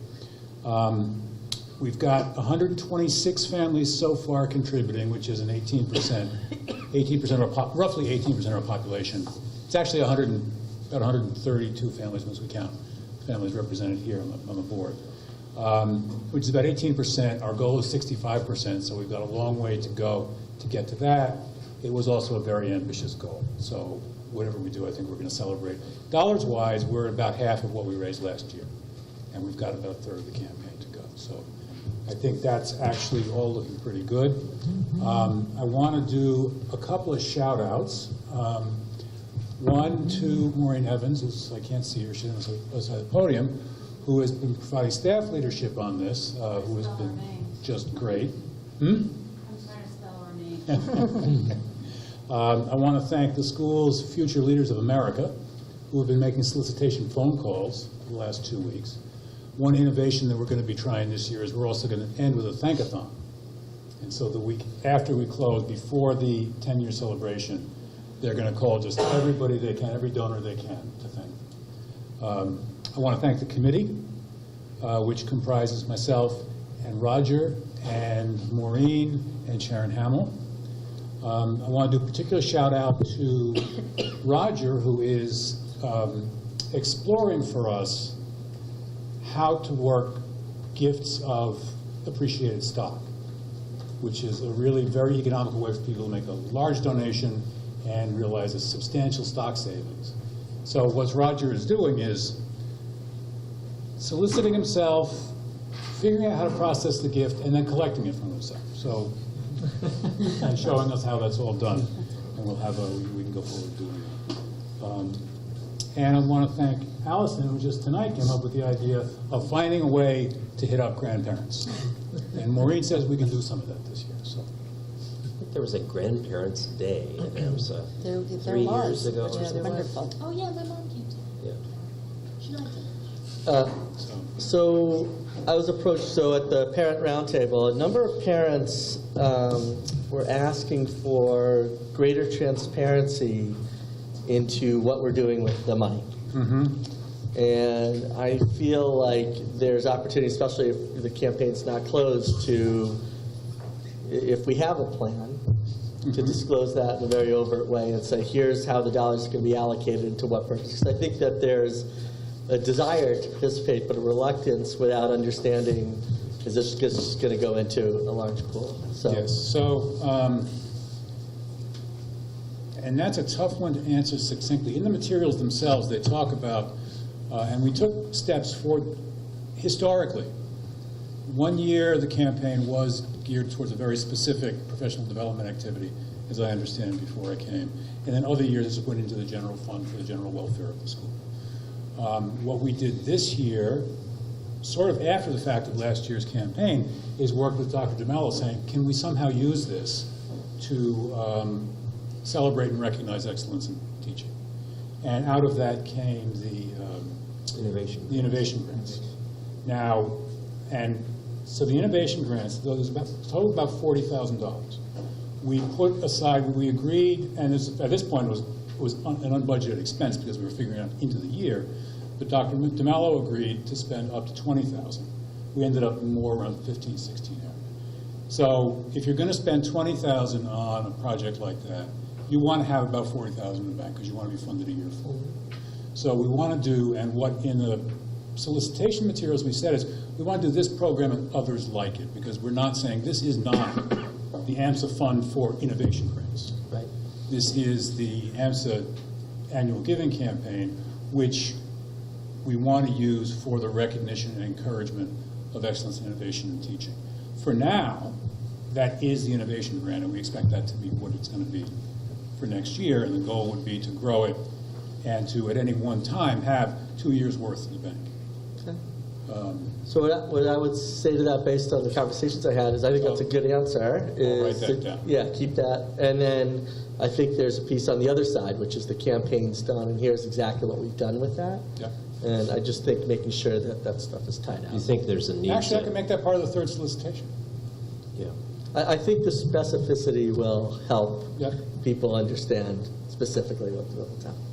We've got 126 families so far contributing, which is an 18%, roughly 18% of our population. It's actually about 132 families once we count families represented here on the board, which is about 18%. Our goal is 65%, so we've got a long way to go to get to that. It was also a very ambitious goal, so whatever we do, I think we're going to celebrate. Dollars-wise, we're at about half of what we raised last year, and we've got about a third of the campaign to go. So I think that's actually all looking pretty good. I want to do a couple of shout-outs. One to Maureen Evans, I can't see her, she was at the podium, who has been providing staff leadership on this, who has been just great. I'm trying to spell her name. I want to thank the school's Future Leaders of America, who have been making solicitation phone calls for the last 2 weeks. One innovation that we're going to be trying this year is we're also going to end with a thankathon. And so the week after we close, before the 10-year celebration, they're going to call just everybody they can, every donor they can, to thank them. I want to thank the committee, which comprises myself and Roger and Maureen and Sharon Hamill. I want to do a particular shout out to Roger, who is exploring for us how to work gifts of appreciated stock, which is a really very economical way for people to make a large donation and realize a substantial stock savings. So what Roger is doing is soliciting himself, figuring out how to process the gift, and then collecting it from himself. So, and showing us how that's all done. And we'll have we can go forward doing that. And I want to thank Allison, who just tonight came up with the idea of finding a way to hit up grandparents. And Maureen says we can do some of that this year. So. I think there was a Grandparents' Day at Amsa There 3 was. years ago. Yeah, or something. wonderful. Oh, yeah, my mom came to. Yeah. She liked it. So I was approached, so at the parent roundtable, a number of parents were asking for greater transparency into what we're doing with the money. And I feel like there's opportunity, especially if the campaign's not closed, to, if we have a plan, to disclose that in a very overt way and say, here's how the dollars are going to be allocated into what purpose. I think that there's a desire to participate, but a reluctance without understanding, is this just going to go into a large pool? So. Yes. So, and that's a tough one to answer succinctly. In the materials themselves, they talk about, and we took steps forward historically. 1 year, the campaign was geared towards a very specific professional development activity, as I understand before I came. And then other years, it went into the general fund for the general welfare of the school. What we did this year, sort of after the fact of last year's campaign, is work with Dr. DeMello saying, can we somehow use this to celebrate and recognize excellence in teaching? And out of that came the innovation grants. Now, and so the innovation grants, there's about total about $40,000. We put aside, we agreed, and at this point it was an unbudgeted expense because we were figuring out into the year, but Dr. DeMello agreed to spend up to $20,000. We ended up more around 15, 16 area. So if you're going to spend $20,000 on a project like that, you want to have about $40,000 in the bank because you want to be funded a year forward. So we want to do, and what in the solicitation materials we said is, we want to do this program and others like it, because we're not saying this is not the AMSA fund for innovation grants. Right. This is the AMSA annual giving campaign, which we want to use for the recognition and encouragement of excellence in innovation and teaching. For now, that is the innovation grant, and we expect that to be what it's going to be for next year, and the goal would be to grow it and to, at any one time, have 2 years' worth in the bank. Okay. So what I would say to that, based on the conversations I had, is I think that's a good answer. I'll write is that down. Yeah, keep that. And then I think there's a piece on the other side, which is the campaign's done, and here's exactly what we've done with that. Yeah. And I just think making sure that that stuff is tied out. You think there's a need Actually, I to- can make that part of the third solicitation. Yeah. I think the specificity will help Yep. people understand specifically what's happening.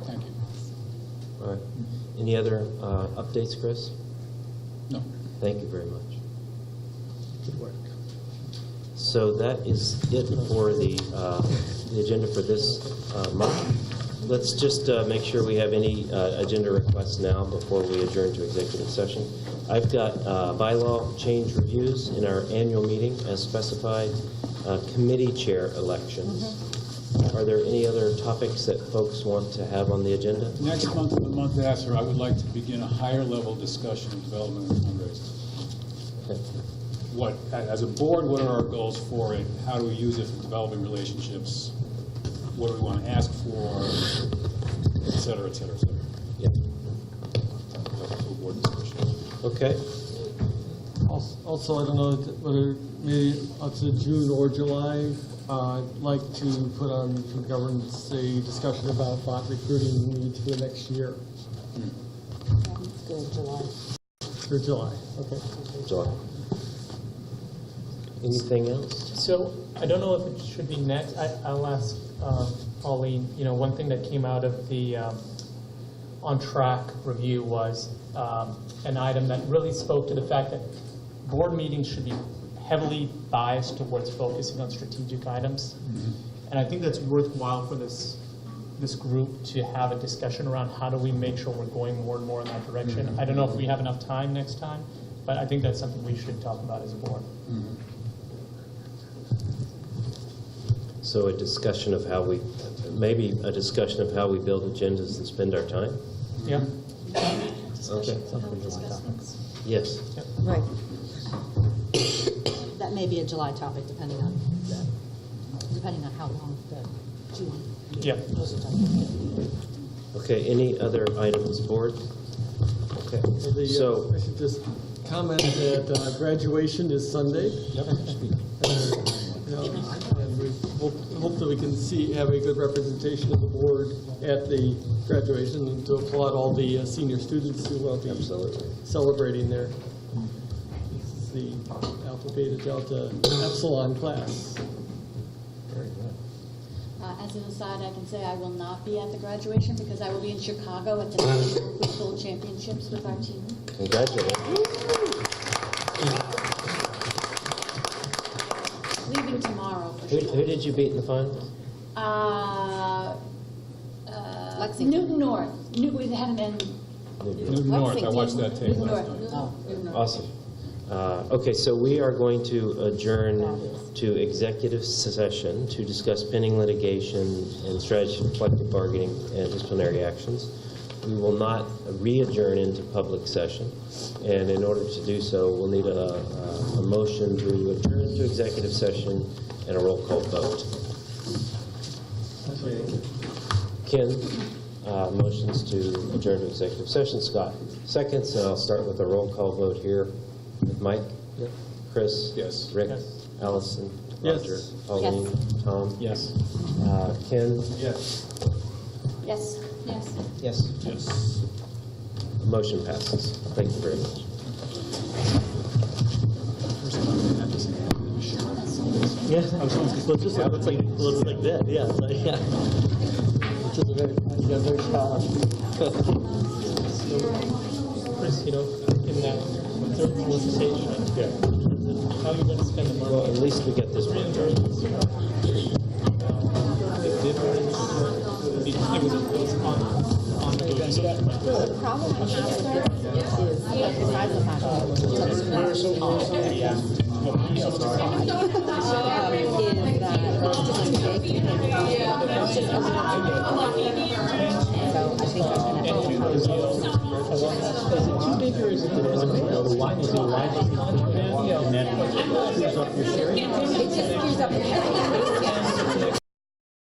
Thank you. All right. Any other updates, Chris? No. Thank you very much. Good work. So that is it for the agenda for this month. Let's just make sure we have any agenda requests now before we adjourn to executive session. I've got bylaw change reviews in our annual meeting as specified, committee chair elections. Are there any other topics that folks want to have on the agenda? Next month and the month after, I would like to begin a higher level discussion of development and fundraising. Okay. What, as a board, what are our goals for it? How do we use it for developing relationships? What do we want to ask for? Et cetera, et cetera, et cetera. Yeah. Full board discussion. Okay. Also, I don't know whether maybe it's June or July, I'd like to put on for governance a discussion about bot recruiting needs for the next year, Good, July. for July, okay. July. Anything else? So I don't know if it should be next. I'll ask Pauline. You know, one thing that came out of the on track review was an item that really spoke to the fact that board meetings should be heavily biased towards focusing on strategic items. And I think that's worthwhile for this group to have a discussion around how do we make sure we're going more and more in that direction. I don't know if we have enough time next time, but I think that's something we should talk about as a board. So a discussion of how we, maybe a discussion of how we build agendas and spend our time? Yeah. Okay. Yes. Right. That may be a July topic, depending on how long the June. Yeah. Okay, any other items, board? Okay, so, I should just comment that graduation is Sunday. Yep. And we hope that we can have a good representation of the board at the graduation, and to applaud all the senior students who will be celebrating their, this is the Alpha Beta Delta Epsilon class. very good. As an aside, I can say I will not be at the graduation because I will be in Chicago at the National Football Championships with our team. Congratulations. Leaving tomorrow for Who Chicago. did you beat in the final? Lexington. Newton North. We had an end. Newton North, I watched that tape Newton last North. night. Newton North. Awesome. Okay, so we are going to adjourn to executive session to discuss pending litigation and strategy for collective bargaining and disciplinary actions. We will not re-adjourn into public session, and in order to do so, we'll need a motion to adjourn to executive session and a roll call vote. Ken, motions to adjourn to executive session. Scott, seconds, and I'll start with a roll call vote here. Mike? Yep. Chris? Yes. Rick? Yes. Allison? Yes. Roger? Pauline? Tom? Yes. Ken? Yes. Yes. Yes. Yes. Yes. Motion passes. Thank you very much. Yeah, well, it's just like that. Yeah, it's like, yeah. It's just a very powerful. Chris, you know, in that third solicitation, how are you going to spend the money? Well, at least we get this one done. The difference, it was on negotiation. The problem I have with this is the size of my is that it's just big. So I think I'm going to have to Is it too big or is it the wine? Is it a wine contract? And that screws up your sharing? it just screws up the